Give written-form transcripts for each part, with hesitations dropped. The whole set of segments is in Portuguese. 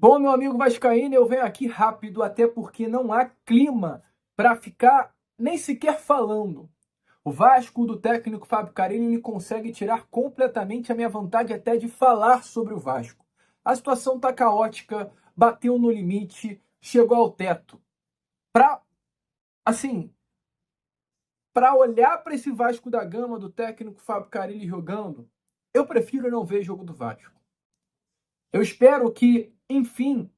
Bom, meu amigo vascaíno, eu venho aqui rápido, até porque não há clima para ficar nem sequer falando. O Vasco do técnico Fábio Carille ele consegue tirar completamente a minha vontade até de falar sobre o Vasco. A situação está caótica, bateu no limite, chegou ao teto. Para assim, para olhar para esse Vasco da Gama do técnico Fábio Carille jogando, eu prefiro não ver jogo do Vasco. Eu espero que, enfim,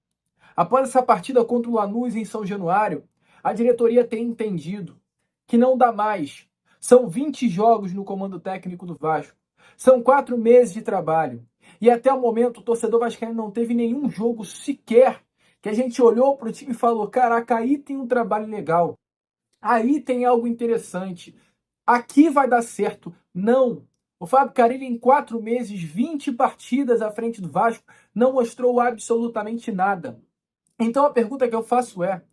após essa partida contra o Lanús em São Januário, a diretoria tem entendido que não dá mais. São 20 jogos no comando técnico do Vasco. São 4 meses de trabalho. E até o momento o torcedor vascaíno não teve nenhum jogo sequer que a gente olhou para o time e falou: caraca, aí tem um trabalho legal. Aí tem algo interessante. Aqui vai dar certo. Não. O Fábio Carille, em 4 meses, 20 partidas à frente do Vasco, não mostrou absolutamente nada. Então a pergunta que eu faço é: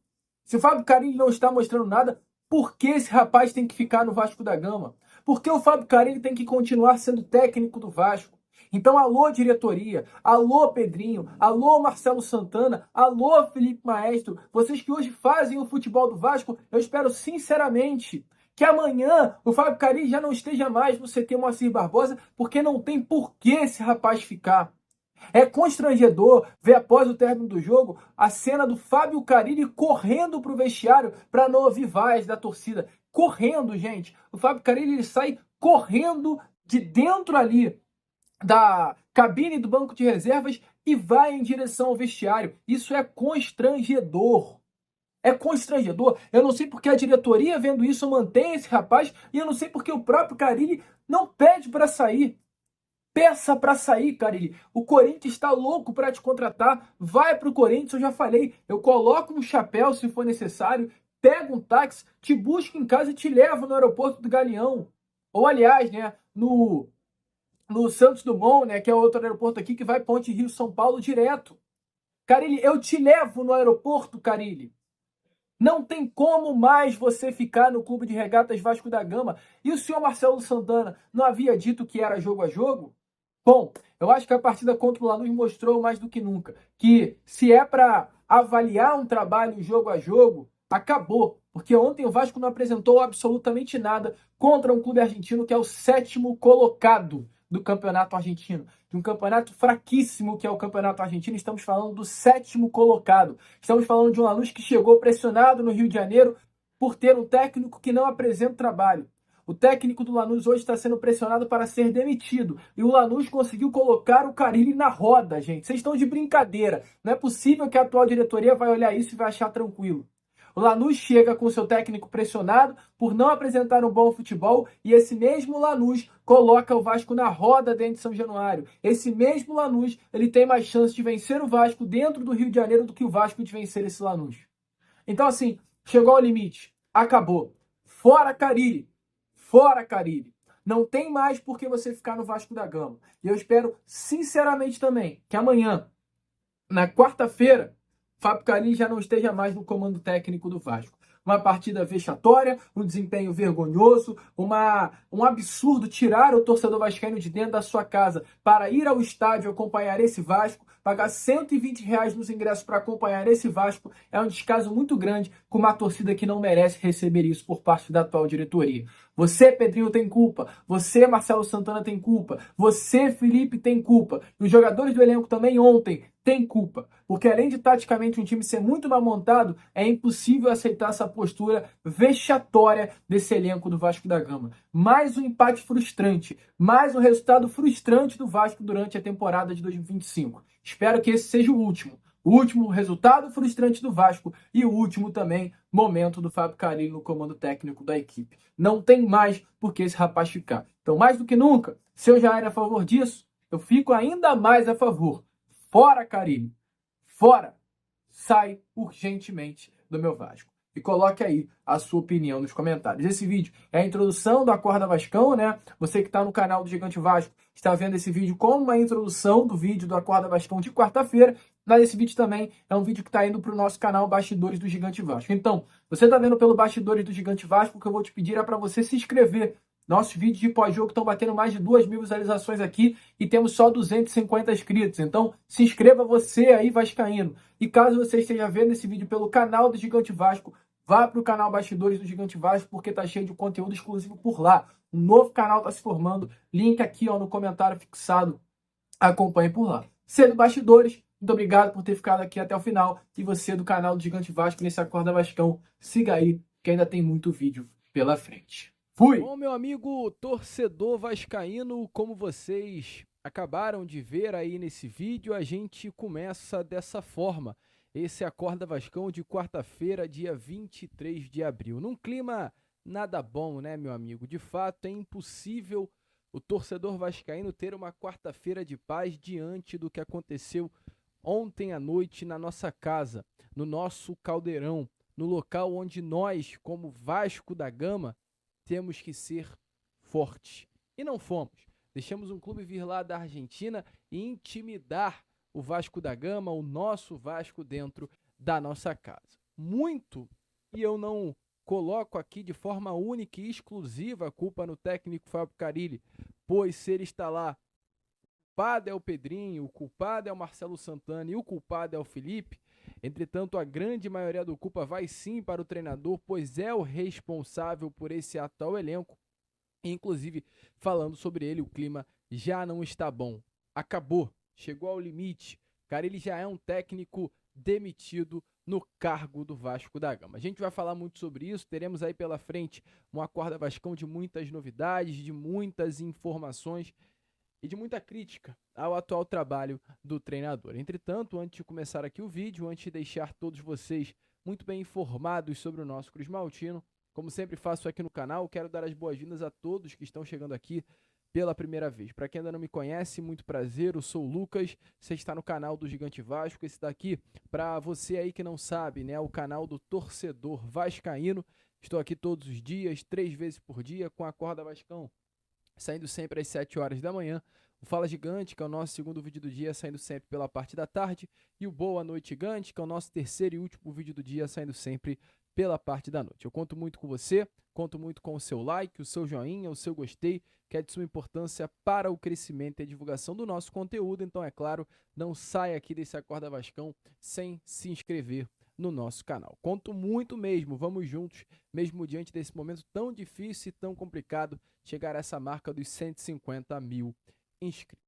se o Fábio Carille não está mostrando nada, por que esse rapaz tem que ficar no Vasco da Gama? Por que o Fábio Carille tem que continuar sendo técnico do Vasco? Então, alô diretoria, alô Pedrinho, alô Marcelo Santana, alô Felipe Maestro, vocês que hoje fazem o futebol do Vasco, eu espero sinceramente que amanhã o Fábio Carille já não esteja mais no CT Moacir Barbosa, porque não tem por que esse rapaz ficar. É constrangedor ver após o término do jogo a cena do Fábio Carille correndo para o vestiário para não ouvir vaias da torcida. Correndo, gente. O Fábio Carille ele sai correndo de dentro ali da cabine do banco de reservas e vai em direção ao vestiário. Isso é constrangedor. É constrangedor. Eu não sei porque a diretoria, vendo isso, mantém esse rapaz e eu não sei porque o próprio Carille não pede para sair. Peça para sair, Carille. O Corinthians está louco para te contratar. Vai para o Corinthians, eu já falei. Eu coloco um chapéu se for necessário, pego um táxi, te busco em casa e te levo no aeroporto do Galeão. Ou, aliás, né, no Santos Dumont, né, que é outro aeroporto aqui que vai Ponte Rio-São Paulo direto. Carille, eu te levo no aeroporto, Carille. Não tem como mais você ficar no Clube de Regatas Vasco da Gama. E o senhor Marcelo Santana não havia dito que era jogo a jogo? Bom, eu acho que a partida contra o Lanús mostrou mais do que nunca que se é para avaliar um trabalho jogo a jogo, acabou. Porque ontem o Vasco não apresentou absolutamente nada contra um clube argentino que é o 7º colocado do campeonato argentino. De um campeonato fraquíssimo que é o campeonato argentino, estamos falando do 7º colocado. Estamos falando de um Lanús que chegou pressionado no Rio de Janeiro por ter um técnico que não apresenta trabalho. O técnico do Lanús hoje está sendo pressionado para ser demitido. E o Lanús conseguiu colocar o Carille na roda, gente. Vocês estão de brincadeira. Não é possível que a atual diretoria vai olhar isso e vai achar tranquilo. O Lanús chega com seu técnico pressionado por não apresentar um bom futebol e esse mesmo Lanús coloca o Vasco na roda dentro de São Januário. Esse mesmo Lanús, ele tem mais chance de vencer o Vasco dentro do Rio de Janeiro do que o Vasco de vencer esse Lanús. Então assim, chegou ao limite. Acabou. Fora Carille. Fora, Carille. Não tem mais por que você ficar no Vasco da Gama. E eu espero, sinceramente também, que amanhã, na quarta-feira, Fábio Carille já não esteja mais no comando técnico do Vasco. Uma partida vexatória, um desempenho vergonhoso, um absurdo tirar o torcedor vascaíno de dentro da sua casa para ir ao estádio acompanhar esse Vasco, pagar R$ 120 nos ingressos para acompanhar esse Vasco, é um descaso muito grande com uma torcida que não merece receber isso por parte da atual diretoria. Você, Pedrinho, tem culpa. Você, Marcelo Santana, tem culpa. Você, Felipe, tem culpa. E os jogadores do elenco também ontem têm culpa. Porque além de taticamente um time ser muito mal montado, é impossível aceitar essa postura vexatória desse elenco do Vasco da Gama. Mais um empate frustrante. Mais um resultado frustrante do Vasco durante a temporada de 2025. Espero que esse seja o último. O último resultado frustrante do Vasco e o último também momento do Fábio Carille no comando técnico da equipe. Não tem mais por que esse rapaz ficar. Então, mais do que nunca, se eu já era a favor disso, eu fico ainda mais a favor. Fora, Carille. Fora. Sai urgentemente do meu Vasco. E coloque aí a sua opinião nos comentários. Esse vídeo é a introdução do Acorda Vascão, né? Você que está no canal do Gigante Vasco está vendo esse vídeo como uma introdução do vídeo do Acorda Vascão de quarta-feira. Mas esse vídeo também é um vídeo que está indo para o nosso canal Bastidores do Gigante Vasco. Então, você está vendo pelo Bastidores do Gigante Vasco, o que eu vou te pedir é para você se inscrever Nossos vídeos de pós-jogo estão batendo mais de 2.000 visualizações aqui e temos só 250 inscritos. Então, se inscreva você aí, vascaíno. E caso você esteja vendo esse vídeo pelo canal do Gigante Vasco, vá para o canal Bastidores do Gigante Vasco, porque tá cheio de conteúdo exclusivo por lá. Um novo canal está se formando. Link aqui ó, no comentário fixado. Acompanhe por lá. Sendo Bastidores, muito obrigado por ter ficado aqui até o final. E você do canal do Gigante Vasco, nesse Acorda Vascão, siga aí, que ainda tem muito vídeo pela frente. Fui! Bom, meu amigo torcedor vascaíno, como vocês acabaram de ver aí nesse vídeo, a gente começa dessa forma. Esse Acorda Vascão de quarta-feira, dia 23 de abril. Num clima nada bom, né, meu amigo? De fato, é impossível o torcedor vascaíno ter uma quarta-feira de paz diante do que aconteceu ontem à noite na nossa casa, no nosso caldeirão, no local onde nós, como Vasco da Gama, temos que ser fortes. E não fomos. Deixamos um clube vir lá da Argentina e intimidar o Vasco da Gama, o nosso Vasco, dentro da nossa casa. Muito, e eu não coloco aqui de forma única e exclusiva a culpa no técnico Fábio Carille, pois se ele está lá, o culpado é o Pedrinho, o culpado é o Marcelo Santana e o culpado é o Felipe. Entretanto, a grande maioria do culpa vai sim para o treinador, pois é o responsável por esse atual elenco. Inclusive, falando sobre ele, o clima já não está bom. Acabou, chegou ao limite. Cara, ele já é um técnico demitido no cargo do Vasco da Gama. A gente vai falar muito sobre isso, teremos aí pela frente um Acorda Vascão de muitas novidades, de muitas informações e de muita crítica ao atual trabalho do treinador. Entretanto, antes de começar aqui o vídeo, antes de deixar todos vocês muito bem informados sobre o nosso Cruz Maltino, como sempre faço aqui no canal, quero dar as boas-vindas a todos que estão chegando aqui pela primeira vez. Para quem ainda não me conhece, muito prazer, eu sou o Lucas, você está no canal do Gigante Vasco, esse daqui, para você aí que não sabe, né, o canal do torcedor vascaíno. Estou aqui todos os dias, 3 vezes por dia, com a Acorda Vascão, saindo sempre às 7 horas da manhã. O Fala Gigante, que é o nosso segundo vídeo do dia, saindo sempre pela parte da tarde. E o Boa Noite Gigante, que é o nosso terceiro e último vídeo do dia, saindo sempre pela parte da noite. Eu conto muito com você, conto muito com o seu like, o seu joinha, o seu gostei, que é de suma importância para o crescimento e a divulgação do nosso conteúdo. Então, é claro, não saia aqui desse Acorda Vascão sem se inscrever no nosso canal. Conto muito mesmo, vamos juntos, mesmo diante desse momento tão difícil e tão complicado, chegar a essa marca dos 150 mil inscritos.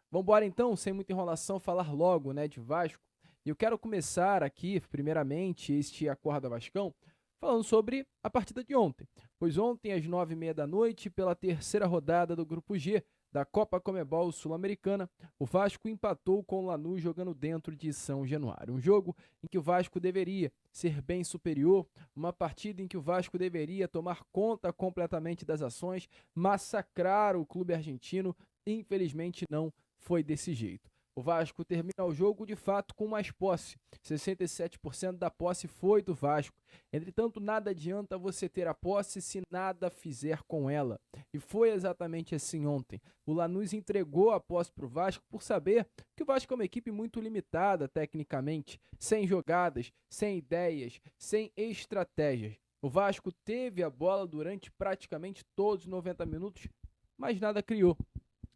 Vamos embora então, sem muita enrolação, falar logo, né, de Vasco. E eu quero começar aqui, primeiramente, este Acorda Vascão, falando sobre a partida de ontem. Pois ontem, às 9h30 da noite, pela terceira rodada do Grupo G da Copa Comebol Sul-Americana, o Vasco empatou com o Lanús jogando dentro de São Januário. Um jogo em que o Vasco deveria ser bem superior, uma partida em que o Vasco deveria tomar conta completamente das ações, massacrar o clube argentino. Infelizmente não foi desse jeito. O Vasco termina o jogo de fato com mais posse. 67% da posse foi do Vasco. Entretanto, nada adianta você ter a posse se nada fizer com ela. E foi exatamente assim ontem. O Lanús entregou a posse para o Vasco por saber que o Vasco é uma equipe muito limitada tecnicamente, sem jogadas, sem ideias, sem estratégias. O Vasco teve a bola durante praticamente todos os 90 minutos, mas nada criou.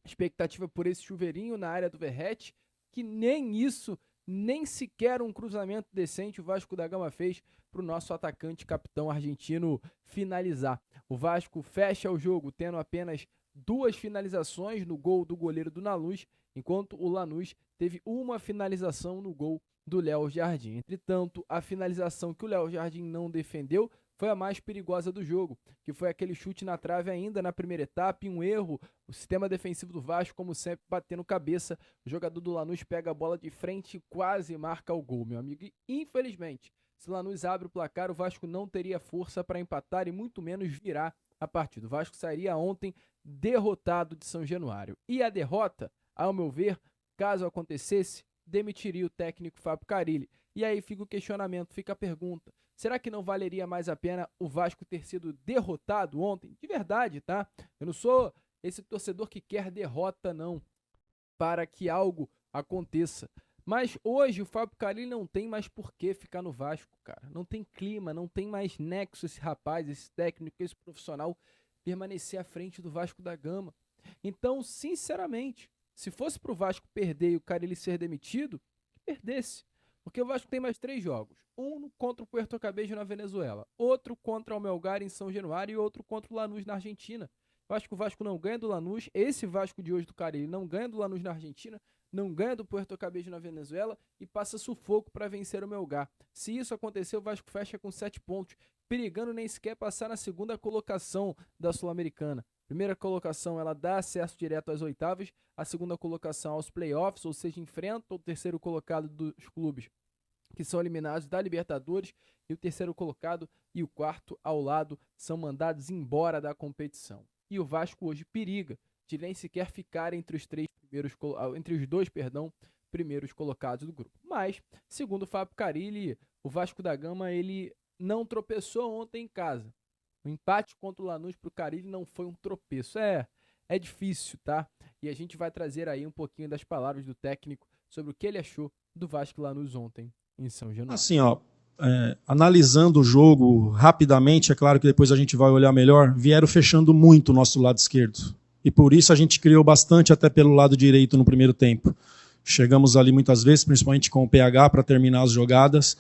Expectativa por esse chuveirinho na área do Verratti, que nem isso, nem sequer um cruzamento decente o Vasco da Gama fez para o nosso atacante capitão argentino finalizar. O Vasco fecha o jogo tendo apenas 2 finalizações no gol do goleiro do Lanús, enquanto o Lanús teve uma finalização no gol do Léo Jardim. Entretanto, a finalização que o Léo Jardim não defendeu foi a mais perigosa do jogo, que foi aquele chute na trave ainda na primeira etapa, e um erro, o sistema defensivo do Vasco, como sempre, batendo cabeça, o jogador do Lanús pega a bola de frente e quase marca o gol, meu amigo. E, infelizmente, se o Lanús abre o placar, o Vasco não teria força para empatar e muito menos virar a partida. O Vasco sairia ontem derrotado de São Januário. E a derrota, ao meu ver, caso acontecesse, demitiria o técnico Fábio Carille. E aí fica o questionamento, fica a pergunta: será que não valeria mais a pena o Vasco ter sido derrotado ontem? De verdade, tá? Eu não sou esse torcedor que quer derrota, não, para que algo aconteça. Mas hoje o Fábio Carille não tem mais por que ficar no Vasco, cara. Não tem clima, não tem mais nexo esse rapaz, esse técnico, esse profissional permanecer à frente do Vasco da Gama. Então, sinceramente, se fosse para o Vasco perder e o Carille ser demitido, que perdesse. Porque o Vasco tem mais 3 jogos. Um contra o Puerto Cabello na Venezuela, outro contra o Melgar em São Januário e outro contra o Lanús na Argentina. Eu acho que o Vasco não ganha do Lanús, esse Vasco de hoje do Carille não ganha do Lanús na Argentina, não ganha do Puerto Cabello na Venezuela e passa sufoco para vencer o Melgar. Se isso acontecer, o Vasco fecha com 7 pontos, perigando nem sequer passar na segunda colocação da Sul-Americana. Primeira colocação, ela dá acesso direto às oitavas, a segunda colocação aos playoffs, ou seja, enfrenta o terceiro colocado dos clubes que são eliminados da Libertadores, e o terceiro colocado e o quarto ao lado são mandados embora da competição. E o Vasco hoje periga de nem sequer ficar entre os dois primeiros colocados do grupo. Mas, segundo o Fábio Carille, o Vasco da Gama ele não tropeçou ontem em casa. O empate contra o Lanús para o Carille não foi um tropeço. É difícil, tá? E a gente vai trazer aí um pouquinho das palavras do técnico sobre o que ele achou do Vasco Lanús ontem em São Januário. Assim, analisando o jogo rapidamente, é claro que depois a gente vai olhar melhor, vieram fechando muito o nosso lado esquerdo. E por isso a gente criou bastante até pelo lado direito no primeiro tempo. Chegamos ali muitas vezes, principalmente com o PH, para terminar as jogadas.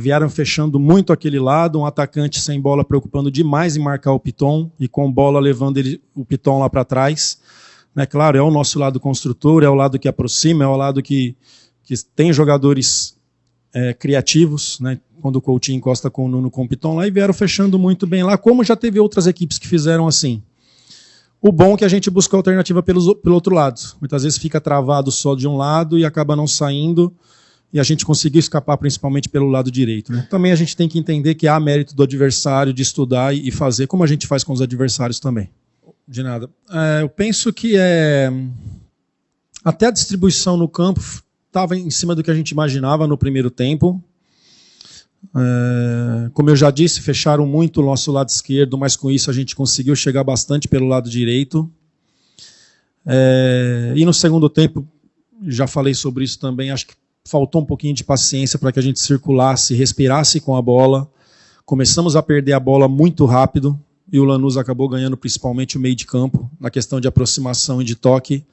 Vieram fechando muito aquele lado, um atacante sem bola preocupando demais em marcar o Piton e com bola levando o Piton lá para trás. Claro, é o nosso lado construtor, é o lado que aproxima, é o lado que tem jogadores criativos, quando o Coutinho encosta com o Nuno com o Piton lá, e vieram fechando muito bem lá, como já teve outras equipes que fizeram assim. O bom é que a gente busca alternativa pelo outro lado. Muitas vezes fica travado só de um lado e acaba não saindo, e a gente conseguiu escapar principalmente pelo lado direito. Também a gente tem que entender que há mérito do adversário de estudar e fazer, como a gente faz com os adversários também. De nada. Eu penso que até a distribuição no campo estava em cima do que a gente imaginava no primeiro tempo. Como eu já disse, fecharam muito o nosso lado esquerdo, mas com isso a gente conseguiu chegar bastante pelo lado direito. E no segundo tempo, já falei sobre isso também, acho que faltou um pouquinho de paciência para que a gente circulasse, respirasse com a bola. Começamos a perder a bola muito rápido, e o Lanús acabou ganhando principalmente o meio de campo, na questão de aproximação e de toque.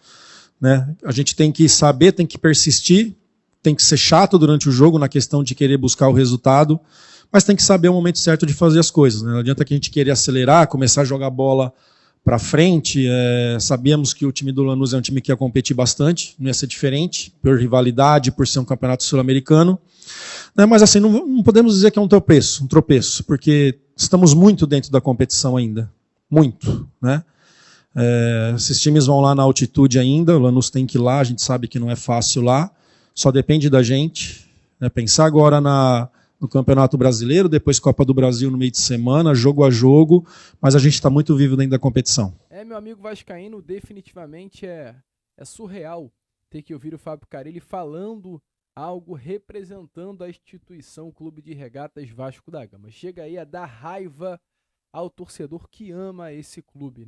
A gente tem que saber, tem que persistir, tem que ser chato durante o jogo na questão de querer buscar o resultado, mas tem que saber o momento certo de fazer as coisas. Não adianta que a gente querer acelerar, começar a jogar bola para frente. Sabíamos que o time do Lanús é um time que ia competir bastante, não ia ser diferente, por rivalidade, por ser um campeonato sul-americano. Mas assim, não podemos dizer que é um tropeço, porque estamos muito dentro da competição ainda. Muito, esses times vão lá na altitude ainda, o Lanús tem que ir lá, a gente sabe que não é fácil lá, só depende da gente. Pensar agora no Campeonato Brasileiro, depois Copa do Brasil no meio de semana, jogo a jogo, mas a gente está muito vivo dentro da competição. Meu amigo vascaíno, definitivamente é surreal ter que ouvir o Fábio Carille falando algo representando a instituição Clube de Regatas Vasco da Gama. Chega aí a dar raiva ao torcedor que ama esse clube,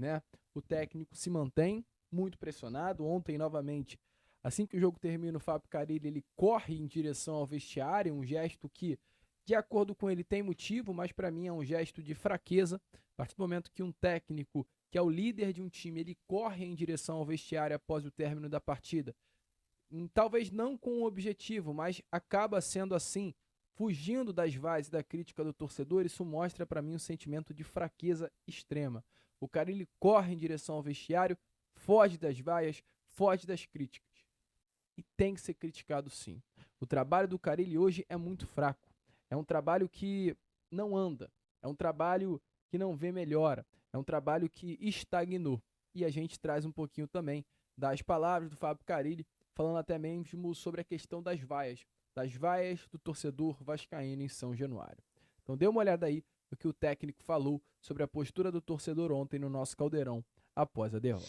O técnico se mantém muito pressionado. Ontem, novamente, assim que o jogo termina, o Fábio Carille ele corre em direção ao vestiário, um gesto que, de acordo com ele, tem motivo, mas para mim é um gesto de fraqueza. A partir do momento que um técnico, que é o líder de um time, ele corre em direção ao vestiário após o término da partida, talvez não com um objetivo, mas acaba sendo assim, fugindo das vaias e da crítica do torcedor, isso mostra para mim um sentimento de fraqueza extrema. O Carille corre em direção ao vestiário, foge das vaias, foge das críticas. E tem que ser criticado sim. O trabalho do Carille hoje é muito fraco. É um trabalho que não anda. É um trabalho que não vê melhora. É um trabalho que estagnou. E a gente traz um pouquinho também das palavras do Fábio Carille, falando até mesmo sobre a questão das vaias do torcedor vascaíno em São Januário. Então dê uma olhada aí no que o técnico falou sobre a postura do torcedor ontem no nosso Caldeirão, após a derrota.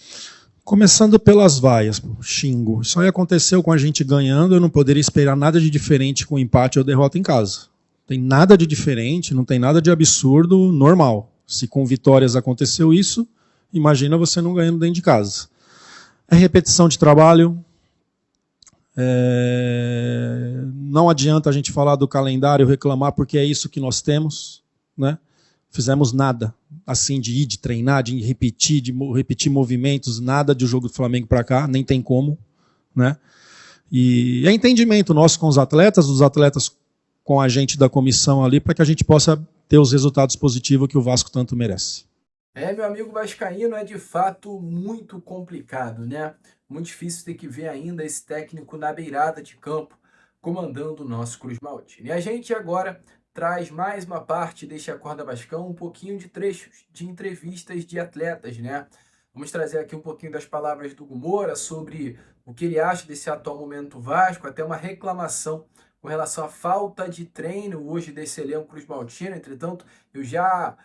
Começando pelas vaias, xingo. Isso aí aconteceu com a gente ganhando, eu não poderia esperar nada de diferente com empate ou derrota em casa. Não tem nada de diferente, não tem nada de absurdo, normal. Se com vitórias aconteceu isso, imagina você não ganhando dentro de casa. É repetição de trabalho. Não adianta a gente falar do calendário, reclamar, porque é isso que nós temos. Fizemos nada. assim de ir, de treinar, de repetir movimentos, nada de jogo do Flamengo para cá, nem tem como, né? E é entendimento nosso com os atletas com a gente da comissão ali, para que a gente possa ter os resultados positivos que o Vasco tanto merece. Meu amigo vascaíno, é de fato muito complicado, né? Muito difícil ter que ver ainda esse técnico na beirada de campo comandando o nosso Cruz Maltino. E a gente agora traz mais uma parte deste Acorda Vascão, um pouquinho de trechos de entrevistas de atletas, né? Vamos trazer aqui um pouquinho das palavras do Hugo Moura sobre o que ele acha desse atual momento Vasco, até uma reclamação com relação à falta de treino hoje desse elenco Cruz Maltino. Entretanto, eu já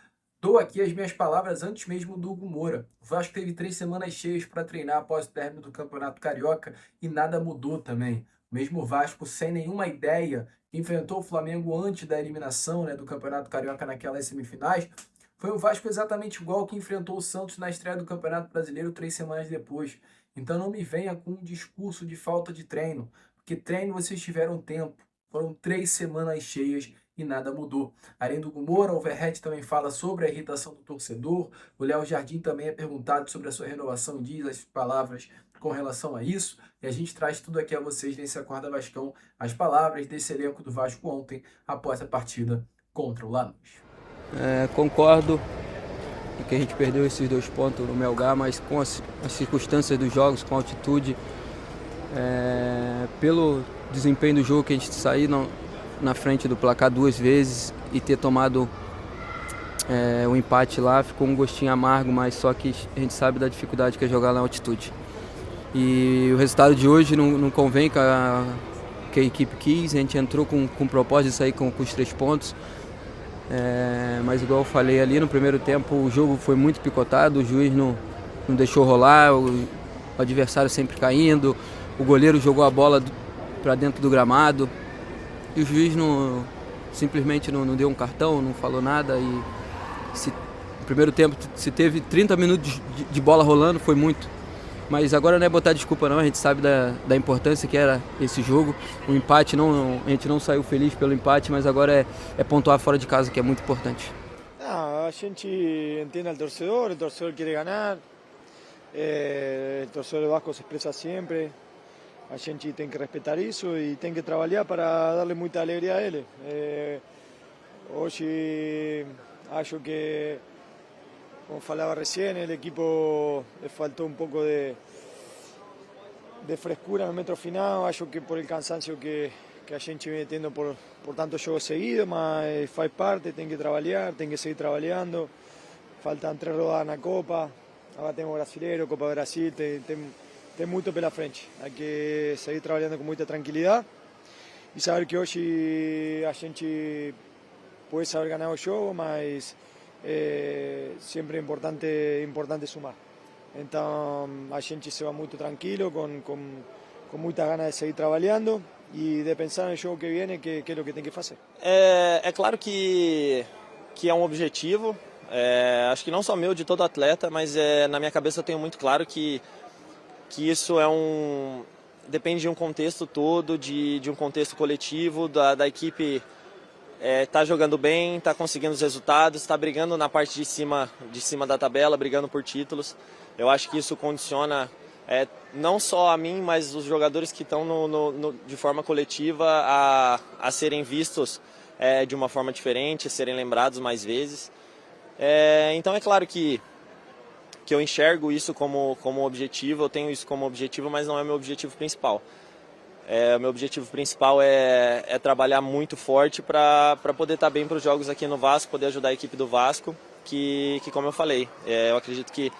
dou aqui as minhas palavras antes mesmo do Hugo Moura. O Vasco teve 3 semanas cheias para treinar após o término do Campeonato Carioca e nada mudou também. Mesmo o Vasco sem nenhuma ideia, que enfrentou o Flamengo antes da eliminação, né, do Campeonato Carioca naquelas semifinais, foi o Vasco exatamente igual que enfrentou o Santos na estreia do Campeonato Brasileiro 3 semanas depois. Então não me venha com um discurso de falta de treino, porque treino vocês tiveram tempo. Foram 3 semanas cheias e nada mudou. Além do Hugo Moura, o Verratti também fala sobre a irritação do torcedor. O Léo Jardim também é perguntado sobre a sua renovação e diz as palavras com relação a isso. E a gente traz tudo aqui a vocês nesse Acorda Vascão, as palavras desse elenco do Vasco ontem, após a partida contra o Lanús. Concordo que a gente perdeu esses 2 pontos no Melgar, mas com as circunstâncias dos jogos, com a altitude, pelo desempenho do jogo, que a gente saiu na frente do placar 2 vezes e ter tomado o empate lá, ficou um gostinho amargo, mas só que a gente sabe da dificuldade que é jogar na altitude. E o resultado de hoje não convém que a equipe quis, a gente entrou com o propósito de sair com os 3 pontos, mas igual eu falei ali, no primeiro tempo o jogo foi muito picotado, o juiz não deixou rolar, o adversário sempre caindo, o goleiro jogou a bola para dentro do gramado e o juiz simplesmente não deu um cartão, não falou nada. E no primeiro tempo, se teve 30 minutos de bola rolando, foi muito. Mas agora não é botar desculpa não, a gente sabe da importância que era esse jogo. O empate, a gente não saiu feliz pelo empate, mas agora é pontuar fora de casa, que é muito importante. A gente entende o torcedor quer ganhar, o torcedor do Vasco se expressa sempre. A gente tem que respeitar isso e tem que trabalhar para darle muita alegria a ele. Hoje acho que, como falava recém, o equipo le faltou um pouco de frescura no metro final. Acho que por el cansancio que a gente vem tendo por tantos jogos seguidos, mas faz parte, tem que trabalhar, tem que seguir trabalhando. Faltam 3 rodadas na Copa, agora temos Brasileiro, Copa do Brasil, tem muito pela frente. Há que seguir trabalhando com muita tranquilidade e saber que hoje a gente pode saber ganhar o jogo, mas sempre é importante sumar. Então a gente se vai muito tranquilo, com muita ganas de seguir trabalhando e de pensar no jogo que vem, que é o que tem que fazer. É claro que é um objetivo, acho que não só meu, de todo atleta, mas na minha cabeça eu tenho muito claro que isso depende de um contexto todo, de um contexto coletivo, da equipe tá jogando bem, tá conseguindo os resultados, tá brigando na parte de cima da tabela, brigando por títulos. Eu acho que isso condiciona não só a mim, mas os jogadores que estão de forma coletiva a serem vistos de uma forma diferente, serem lembrados mais vezes. Então é claro que eu enxergo isso como objetivo, eu tenho isso como objetivo, mas não é meu objetivo principal. O meu objetivo principal é trabalhar muito forte para poder estar bem para os jogos aqui no Vasco, poder ajudar a equipe do Vasco, que como eu falei, eu acredito que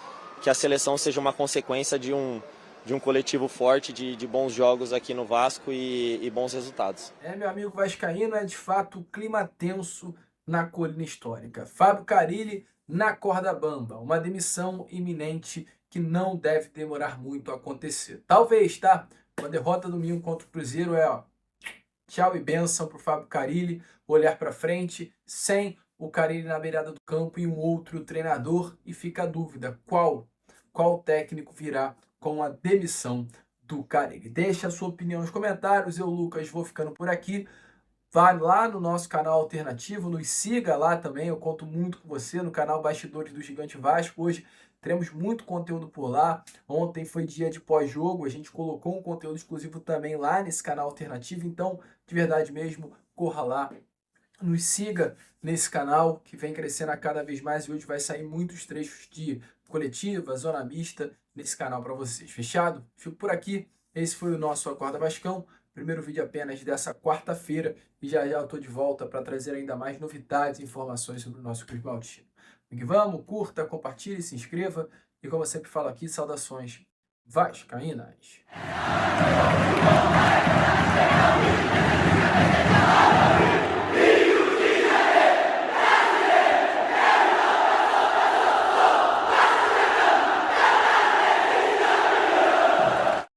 a seleção seja uma consequência de um coletivo forte, de bons jogos aqui no Vasco e bons resultados. Meu amigo vascaíno, é de fato clima tenso na colina histórica. Fábio Carille na corda bamba, uma demissão iminente que não deve demorar muito a acontecer. Talvez, tá? Uma derrota domingo contra o Cruzeiro tchau e bênção pro Fábio Carille, olhar para frente, sem o Carille na beirada do campo e um outro treinador, e fica a dúvida, qual técnico virá com a demissão do Carille? Deixa a sua opinião nos comentários, eu, Lucas, vou ficando por aqui. Vá lá no nosso canal alternativo, nos siga lá também, eu conto muito com você no canal Bastidores do Gigante Vasco. Hoje teremos muito conteúdo por lá. Ontem foi dia de pós-jogo, a gente colocou um conteúdo exclusivo também lá nesse canal alternativo, então, de verdade mesmo, corra lá, nos siga nesse canal que vem crescendo a cada vez mais e hoje vai sair muitos trechos de coletiva, zona mista nesse canal para vocês. Fechado? Fico por aqui. Esse foi o nosso Acorda Vascão. Primeiro vídeo apenas dessa quarta-feira e já já eu estou de volta para trazer ainda mais novidades e informações sobre o nosso Clube Maltino. Vamos, curta, compartilhe, se inscreva e como eu sempre falo aqui, saudações vascaínas.